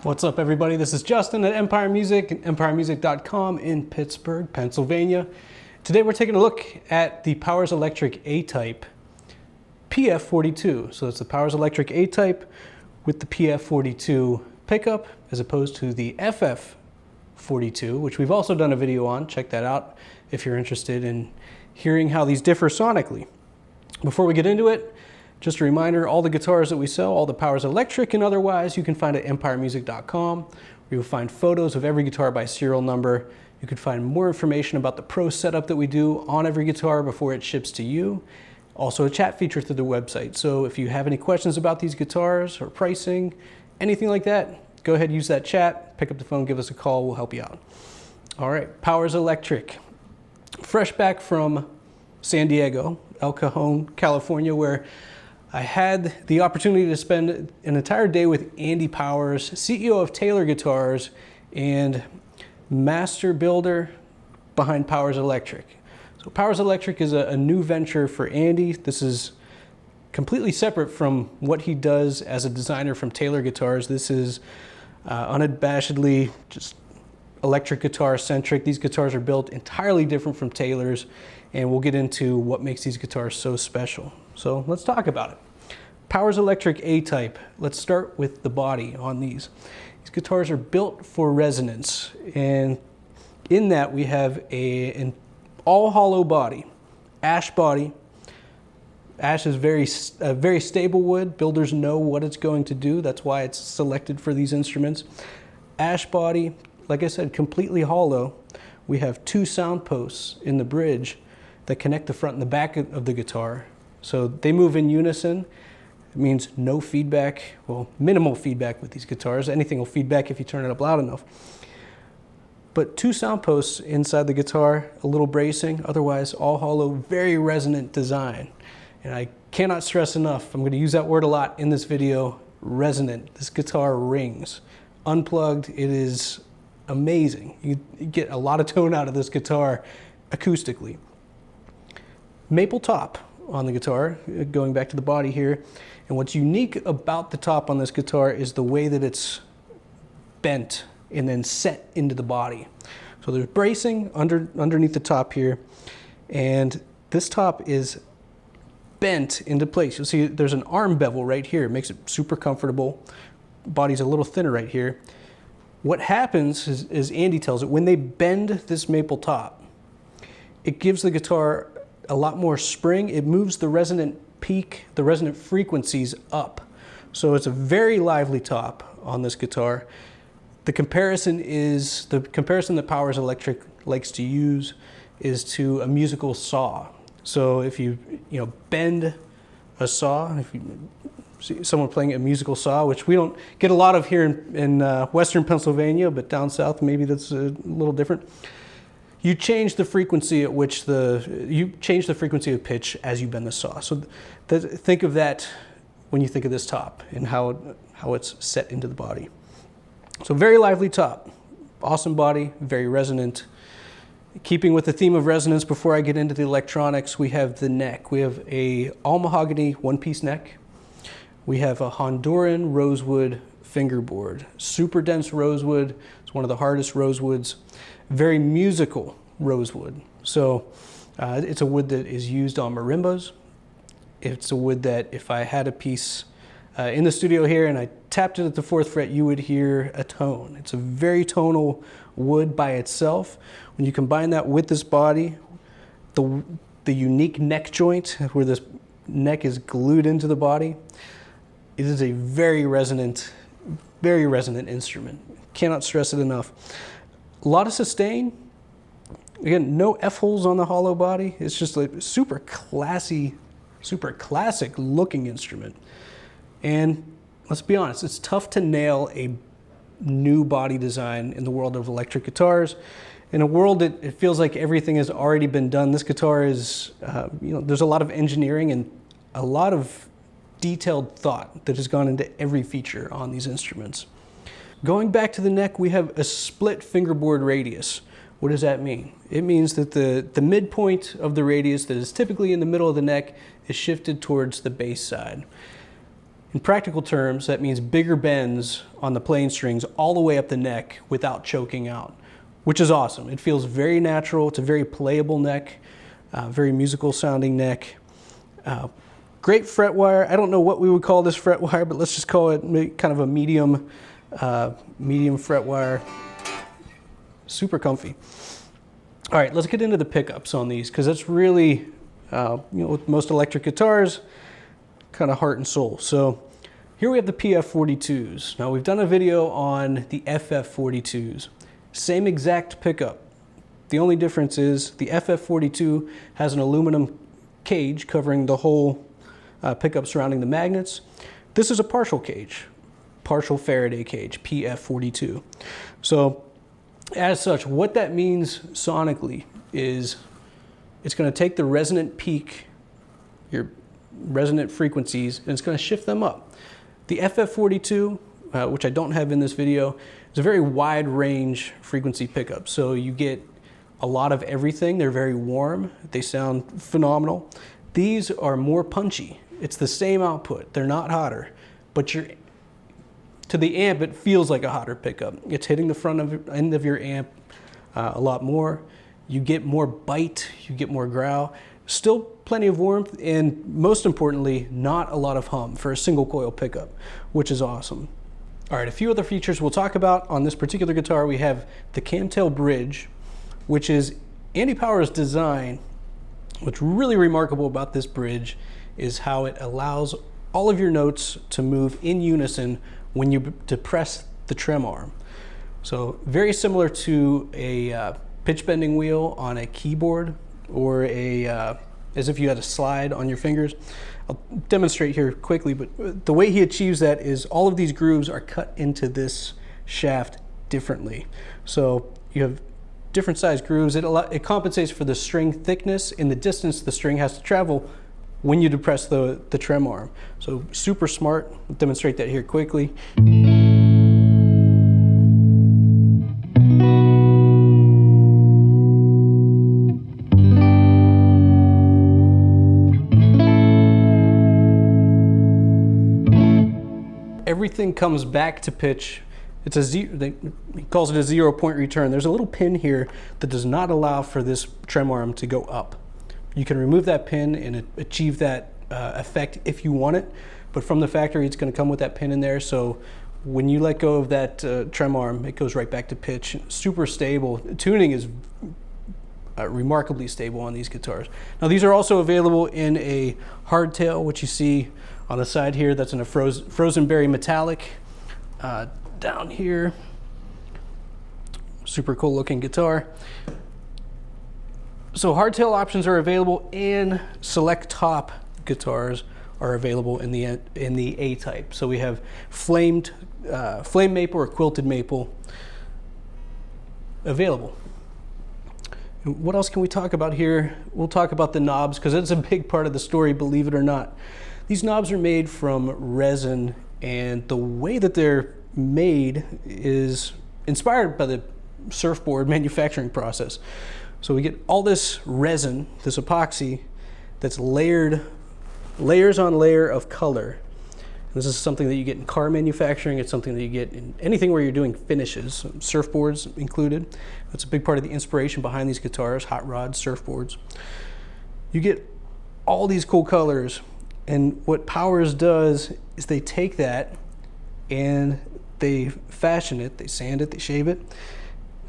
What's up, everybody? This is Justin at Empire Music and EmpireMusic.com in Pittsburgh, Pennsylvania. Today we're taking a look at the Powers Electric A-Type PF42. So it's the Powers Electric A-Type with the PF42 pickup as opposed to the FF42, which we've also done a video on. Check that out if you're interested in hearing how these differ sonically. Before we get into it, just a reminder, all the guitars that we sell, all the Powers Electric and otherwise, you can find at EmpireMusic.com. Where you'll find photos of every guitar by serial number. You can find more information about the pro setup that we do on every guitar before it ships to you. Also a chat feature through the website. So if you have any questions about these guitars or pricing, anything like that, go ahead, use that chat, pick up the phone, give us a call, we'll help you out. All right, Powers Electric. Fresh back from San Diego, El Cajon, California, where I had the opportunity to spend an entire day with Andy Powers, CEO of Taylor Guitars and master builder behind Powers Electric. So Powers Electric is a new venture for Andy. This is completely separate from what he does as a designer from Taylor Guitars. This is unabashedly just electric guitar centric. These guitars are built entirely different from Taylor's, and we'll get into what makes these guitars so special. So let's talk about it. Powers Electric A-Type. Let's start with the body on these. These guitars are built for resonance, and in that we have an all hollow body, ash body. Ash is a very stable wood. Builders know what it's going to do. That's why it's selected for these instruments. Ash body, like I said, completely hollow. We have two sound posts in the bridge that connect the front and the back of the guitar. So they move in unison. It means no feedback, well, minimal feedback with these guitars. Anything will feedback if you turn it up loud enough. But two sound posts inside the guitar, a little bracing, otherwise all hollow, very resonant design. And I cannot stress enough, I'm going to use that word a lot in this video, resonant. This guitar rings. Unplugged, it is amazing. You get a lot of tone out of this guitar acoustically. Maple top on the guitar, going back to the body here. And what's unique about the top on this guitar is the way that it's bent and then set into the body. So there's bracing underneath the top here, and this top is bent into place. You'll see there's an arm bevel right here. It makes it super comfortable. Body's a little thinner right here. What happens is, as Andy tells it, when they bend this maple top, it gives the guitar a lot more spring. It moves the resonant peak, the resonant frequencies up. So it's a very lively top on this guitar. The comparison that Powers Electric likes to use is to a musical saw. So if you bend a saw, if you see someone playing a musical saw, which we don't get a lot of here in Western Pennsylvania, but down south maybe that's a little different. You change the frequency at which you change the frequency of pitch as you bend the saw. So think of that when you think of this top and how it's set into the body. So very lively top, awesome body, very resonant. Keeping with the theme of resonance, before I get into the electronics, we have the neck. We have a all mahogany one-piece neck. We have a Honduran rosewood fingerboard, super dense rosewood. It's one of the hardest rosewoods. Very musical rosewood. So it's a wood that is used on marimbas. It's a wood that if I had a piece in the studio here and I tapped it at the 4th fret, you would hear a tone. It's a very tonal wood by itself. When you combine that with this body, the unique neck joint where this neck is glued into the body, it is a very resonant instrument. Cannot stress it enough. A lot of sustain. Again, no F-holes on the hollow body. It's just a super classy, super classic looking instrument. And let's be honest, it's tough to nail a new body design in the world of electric guitars. In a world that it feels like everything has already been done, this guitar is, there's a lot of engineering and a lot of detailed thought that has gone into every feature on these instruments. Going back to the neck, we have a split fingerboard radius. What does that mean? It means that the midpoint of the radius that is typically in the middle of the neck is shifted towards the bass side. In practical terms, that means bigger bends on the playing strings all the way up the neck without choking out, which is awesome. It feels very natural. It's a very playable neck, very musical sounding neck. Great fret wire. I don't know what we would call this fret wire, but let's just call it kind of a medium fret wire. Super comfy. All right, let's get into the pickups on these, because that's really, with most electric guitars, kind of heart and soul. So here we have the PF42s. Now we've done a video on the FF42s. Same exact pickup. The only difference is the FF42 has an aluminum cage covering the whole pickup surrounding the magnets. This is a partial cage, partial Faraday cage, PF42. So as such, what that means sonically is it's going to take the resonant peak, your resonant frequencies, and it's going to shift them up. The FF42, which I don't have in this video, is a very wide range frequency pickup. So you get a lot of everything. They're very warm. They sound phenomenal. These are more punchy. It's the same output. They're not hotter, but to the amp, it feels like a hotter pickup. It's hitting the end of your amp a lot more. You get more bite, you get more growl. Still plenty of warmth, and most importantly, not a lot of hum for a single coil pickup, which is awesome. All right, a few other features we'll talk about on this particular guitar. We have the camtail bridge, which is Andy Power's design. What's really remarkable about this bridge is how it allows all of your notes to move in unison when you depress the trem arm. So very similar to a pitch bending wheel on a keyboard, or as if you had a slide on your fingers. I'll demonstrate here quickly, but the way he achieves that is all of these grooves are cut into this shaft differently. So you have different size grooves. It compensates for the string thickness and the distance the string has to travel when you depress the trem arm. So super smart. I'll demonstrate that here quickly. Everything comes back to pitch. It's he calls it a 0-point return. There's a little pin here that does not allow for this trem arm to go up. You can remove that pin and achieve that effect if you want it, but from the factory it's going to come with that pin in there, so when you let go of that trem arm, it goes right back to pitch. Super stable. Tuning is remarkably stable on these guitars. Now these are also available in a hardtail, which you see on the side here. That's in a frozen berry metallic. Down here, super cool looking guitar. So hardtail options are available, and select top guitars are available in the A type. So we have flame maple or quilted maple available. What else can we talk about here? We'll talk about the knobs, because it's a big part of the story, believe it or not. These knobs are made from resin, and the way that they're made is inspired by the surfboard manufacturing process. So we get all this resin, this epoxy, that's layers on layer of color. This is something that you get in car manufacturing. It's something that you get in anything where you're doing finishes, surfboards included. That's a big part of the inspiration behind these guitars, hot rods, surfboards. You get all these cool colors, and what Powers does is they take that and they fashion it, they sand it, they shave it,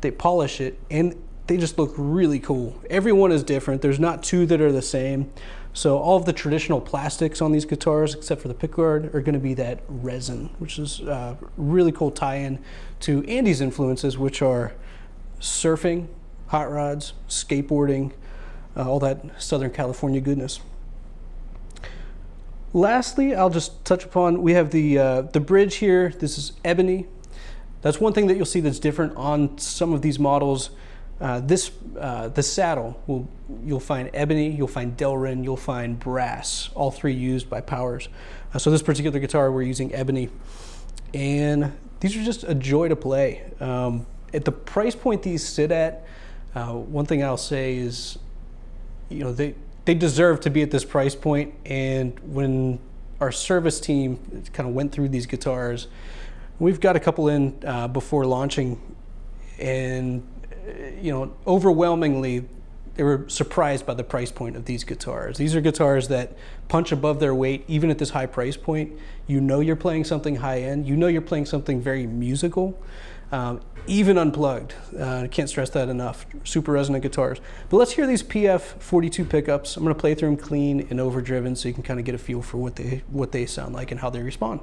they polish it, and they just look really cool. Every one is different. There's not two that are the same. So all of the traditional plastics on these guitars, except for the pickguard, are going to be that resin, which is a really cool tie-in to Andy's influences, which are surfing, hot rods, skateboarding, all that Southern California goodness. Lastly, I'll just touch upon, we have the bridge here. This is ebony. That's one thing that you'll see that's different on some of these models. The saddle, you'll find ebony, you'll find Delrin, you'll find brass, all three used by Powers. So this particular guitar, we're using ebony. And these are just a joy to play. At the price point these sit at, one thing I'll say is, they deserve to be at this price point. And when our service team kind of went through these guitars. We've got a couple in before launching, and overwhelmingly, they were surprised by the price point of these guitars. These are guitars that punch above their weight, even at this high price point. You know you're playing something high end. You know you're playing something very musical, even unplugged. I can't stress that enough. Super resonant guitars. But let's hear these PF42 pickups. I'm going to play through them clean and overdriven so you can kind of get a feel for what they sound like and how they respond.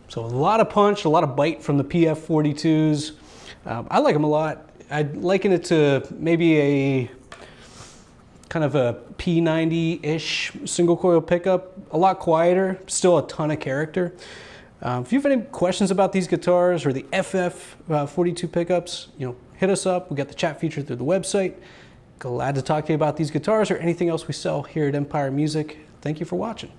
So a lot of punch, a lot of bite from the PF42s. I like them a lot. I'd liken it to maybe a kind of a P90-ish single coil pickup, a lot quieter, still a ton of character. If you have any questions about these guitars or the FF42 pickups, hit us up. We got the chat feature through the website. Glad to talk to you about these guitars or anything else we sell here at Empire Music. Thank you for watching.